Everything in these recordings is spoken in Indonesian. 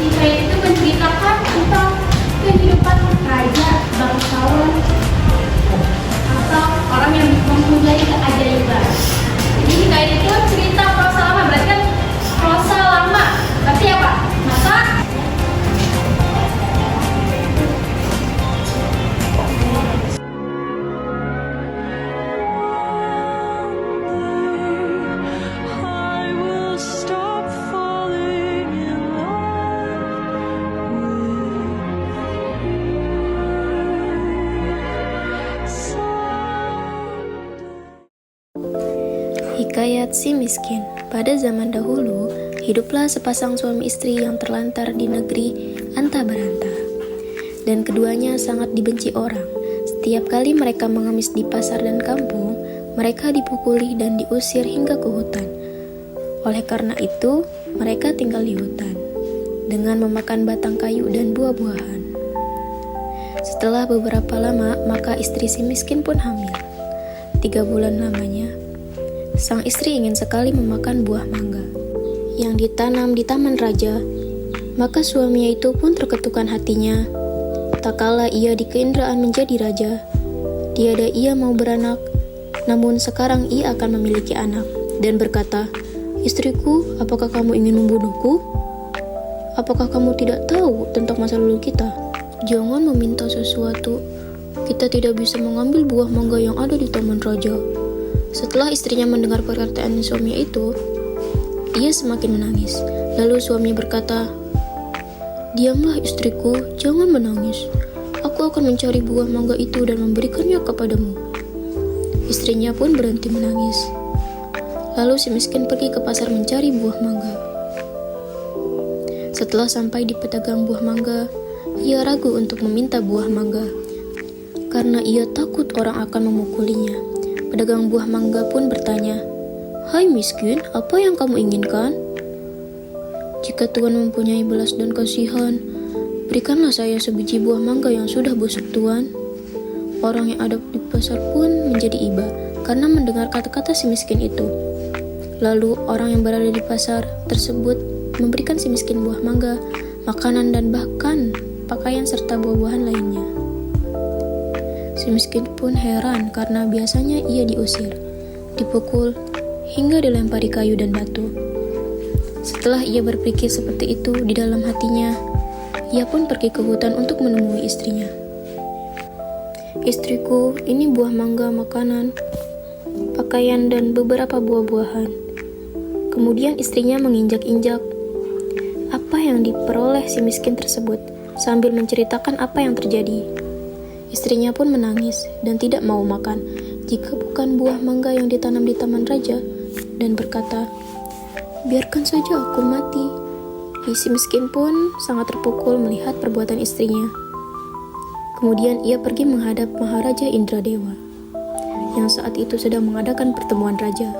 Kisah itu menceritakan tentang kehidupan raja, bangsawan, atau orang yang mempunyai keajaiban. Jadi hikayat itu cerita prosa lama, berarti kan prosa lama. Berarti apa? Masa I will stop falling in love with Hikayat si miskin. Pada zaman dahulu, hiduplah sepasang suami istri yang terlantar di negeri antah berantah. Dan keduanya sangat dibenci orang. Setiap kali mereka mengemis di pasar dan kampung, mereka dipukuli dan diusir hingga ke hutan. Oleh karena itu, mereka tinggal di hutan dengan memakan batang kayu dan buah-buahan. Setelah beberapa lama, maka istri si miskin pun hamil. 3 bulan lamanya, sang istri ingin sekali memakan buah mangga yang ditanam di taman raja. Maka suaminya itu pun terketukan hatinya. Tak kala ia di keinderaan menjadi raja, tiada ia mau beranak, namun sekarang ia akan memiliki anak, dan berkata, "Istriku, apakah kamu ingin membunuhku? Apakah kamu tidak tahu tentang masa lalu kita? Jangan meminta sesuatu. Kita tidak bisa mengambil buah mangga yang ada di taman raja." Setelah istrinya mendengar perkataan suaminya itu, ia semakin menangis. Lalu suaminya berkata, "Diamlah istriku, jangan menangis. Aku akan mencari buah mangga itu dan memberikannya kepadamu." Istrinya pun berhenti menangis. Lalu si miskin pergi ke pasar mencari buah mangga. Setelah sampai di pedagang buah mangga, ia ragu untuk meminta buah mangga karena ia takut orang akan memukulinya. Pedagang buah mangga pun bertanya, "Hai miskin, apa yang kamu inginkan? Jika Tuhan mempunyai belas dan kasihan, berikanlah saya sebiji buah mangga yang sudah busuk, Tuhan." Orang yang ada di pasar pun menjadi iba karena mendengar kata-kata si miskin itu. Lalu orang yang berada di pasar tersebut memberikan si miskin buah mangga, makanan, dan bahkan pakaian serta buah-buahan lainnya. Si miskin pun heran karena biasanya ia diusir, dipukul, hingga dilempari kayu dan batu. Setelah ia berpikir seperti itu di dalam hatinya, ia pun pergi ke hutan untuk menemui istrinya. "Istriku, ini buah mangga, makanan, pakaian, dan beberapa buah-buahan." Kemudian istrinya menginjak-injak apa yang diperoleh si miskin tersebut sambil menceritakan apa yang terjadi. Istrinya pun menangis dan tidak mau makan jika bukan buah mangga yang ditanam di taman raja, dan berkata, "Biarkan saja aku mati." Si miskin pun sangat terpukul melihat perbuatan istrinya. Kemudian ia pergi menghadap Maharaja Indradewa yang saat itu sedang mengadakan pertemuan raja.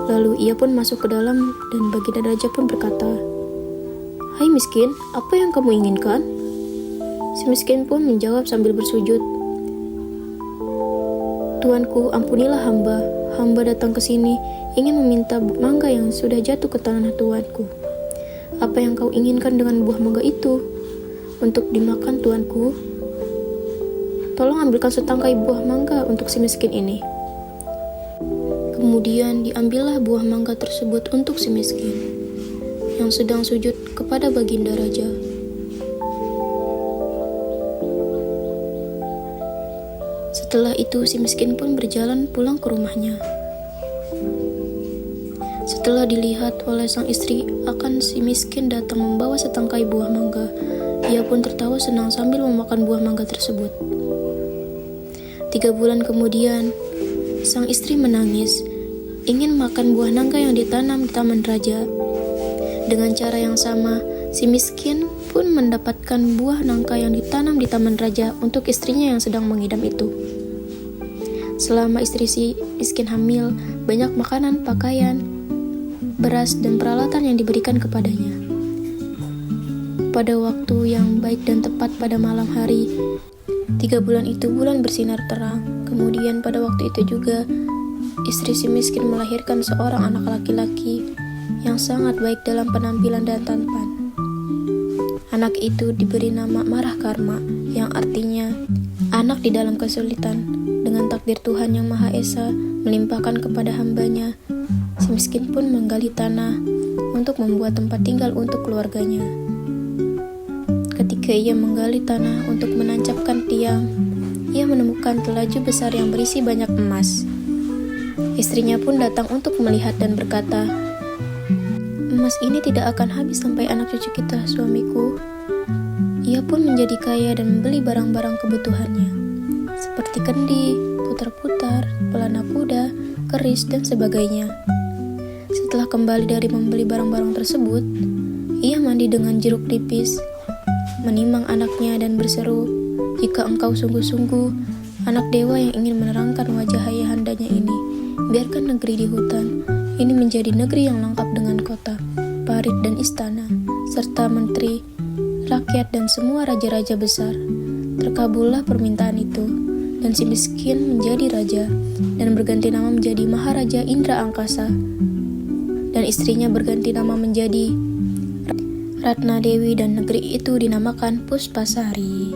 Lalu ia pun masuk ke dalam dan baginda raja pun berkata, "Hai miskin, apa yang kamu inginkan?" Si miskin pun menjawab sambil bersujud, "Tuanku, ampunilah hamba. Hamba datang ke sini ingin meminta mangga yang sudah jatuh ke tanah tuanku. Apa yang kau inginkan dengan buah mangga itu? Untuk dimakan, tuanku. Tolong ambilkan setangkai buah mangga untuk si miskin ini." Kemudian diambillah buah mangga tersebut untuk si miskin yang sedang sujud kepada baginda raja. Setelah itu si miskin pun berjalan pulang ke rumahnya. Setelah dilihat oleh sang istri akan si miskin datang membawa setangkai buah mangga, ia pun tertawa senang sambil memakan buah mangga tersebut. 3 bulan kemudian, sang istri menangis, ingin makan buah nangka yang ditanam di taman raja. Dengan cara yang sama, si miskin pun mendapatkan buah nangka yang ditanam di taman raja untuk istrinya yang sedang mengidam itu. Selama istri si miskin hamil, banyak makanan, pakaian, beras, dan peralatan yang diberikan kepadanya. pada waktu yang baik dan tepat pada malam hari. 3 bulan itu bulan bersinar terang. Kemudian pada waktu itu juga istri si miskin melahirkan seorang anak laki-laki yang sangat baik dalam penampilan dan tampan. Anak itu diberi nama Marah Karma, yang artinya anak di dalam kesulitan. Dengan takdir Tuhan yang Maha Esa melimpahkan kepada hambanya, si miskin pun menggali tanah untuk membuat tempat tinggal untuk keluarganya. Ketika ia menggali tanah untuk menancapkan tiang, ia menemukan telaju besar yang berisi banyak emas. Istrinya pun datang untuk melihat dan berkata, "Emas ini tidak akan habis sampai anak cucu kita, suamiku." Ia pun menjadi kaya dan membeli barang-barang kebutuhannya, seperti kendi, putar-putar, pelana kuda, keris, dan sebagainya. Setelah kembali dari membeli barang-barang tersebut, ia mandi dengan jeruk nipis, menimang anaknya dan berseru, "Jika engkau sungguh-sungguh anak dewa yang ingin menerangkan wajah ayahandanya ini, biarkan negeri di hutan ini menjadi negeri yang lengkap dengan kota, parit dan istana, serta menteri, rakyat dan semua raja-raja besar." Terkabullah permintaan itu, dan si miskin menjadi raja dan berganti nama menjadi Maharaja Indra Angkasa, dan istrinya berganti nama menjadi Ratna Dewi, dan negeri itu dinamakan Puspasari.